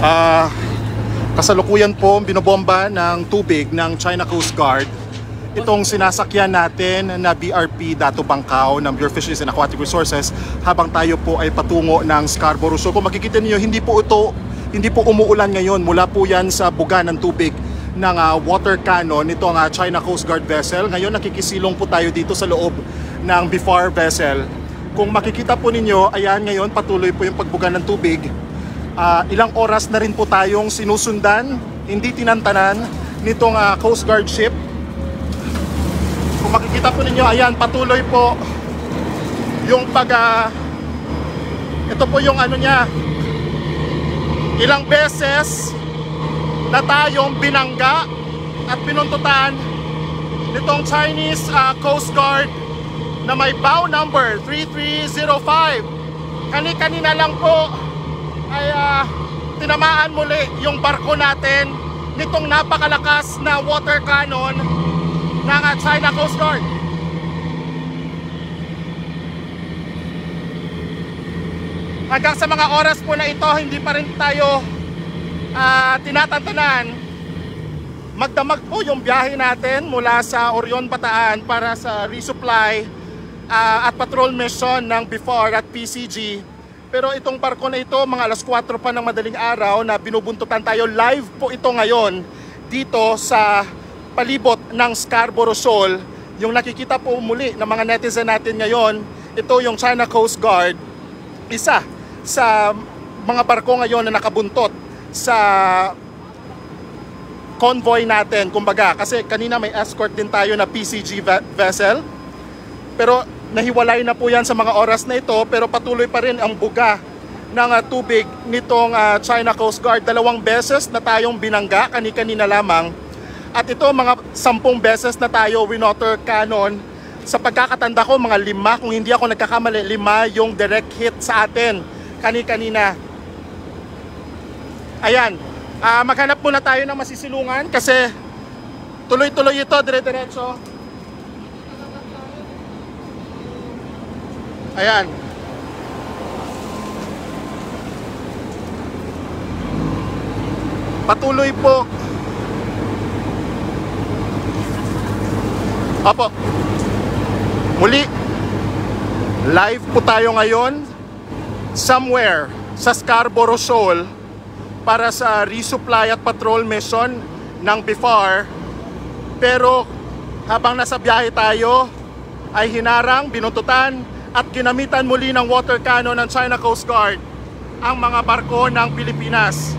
Ah, kasalukuyan po binobomba ng tubig ng China Coast Guard itong sinasakyan natin na BRP Dato Bangkao ng Bureau of Fisheries and Aquatic Resources habang tayo po ay patungo ng Scarborough. So kung makikita niyo, hindi po umuulan ngayon. Mula po yan sa buga ng tubig ng water cannon nitong China Coast Guard vessel. Ngayon nakikisilong po tayo dito sa loob ng BFAR vessel. Kung makikita po ninyo, ayan, ngayon patuloy po yung pagbuga ng tubig. Ilang oras na rin po tayong sinusundan, hindi tinantanan nitong Coast Guard ship. Kung makikita po ninyo, ayan, patuloy po yung ito po yung ano niya, ilang beses na tayong binangga at pinuntutan nitong Chinese Coast Guard na may bow number 3305. Kanina lang po ay tinamaan muli yung barko natin nitong napakalakas na water cannon ng China Coast Guard. Hanggang sa mga oras po na ito, hindi pa rin tayo tinatantanan. Magdamag po yung biyahe natin mula sa Orion, Bataan para sa resupply at patrol mission ng BFAR at PCG. Pero itong barko na ito, mga alas 4 pa ng madaling araw na binubuntutan tayo. Live po ito ngayon dito sa palibot ng Scarborough Shoal. Yung nakikita po muli ng mga netizen natin ngayon, ito yung China Coast Guard, isa sa mga barko ngayon na nakabuntot sa convoy natin, kumbaga, kasi kanina may escort din tayo na PCG vessel, pero nahiwalay na po yan sa mga oras na ito. Pero patuloy pa rin ang buga ng tubig nitong China Coast Guard. 2 beses na tayong binangga kanina lamang. At ito, mga 10 beses na tayo winoter cannon. Sa pagkakatanda ko, mga 5, kung hindi ako nagkakamali, 5 yung direct hit sa atin kanina. Ayan, maghanap muna tayo ng masisilungan kasi tuloy-tuloy ito, dire-diretso. Ayan. Patuloy po. Opo. Muli, live po tayo ngayon somewhere sa Scarborough Shoal para sa resupply at patrol mission ng BFAR. Pero habang nasa biyahe tayo ay hinarang, binuntutan at ginamitan muli ng water cannon ng China Coast Guard ang mga barko ng Pilipinas.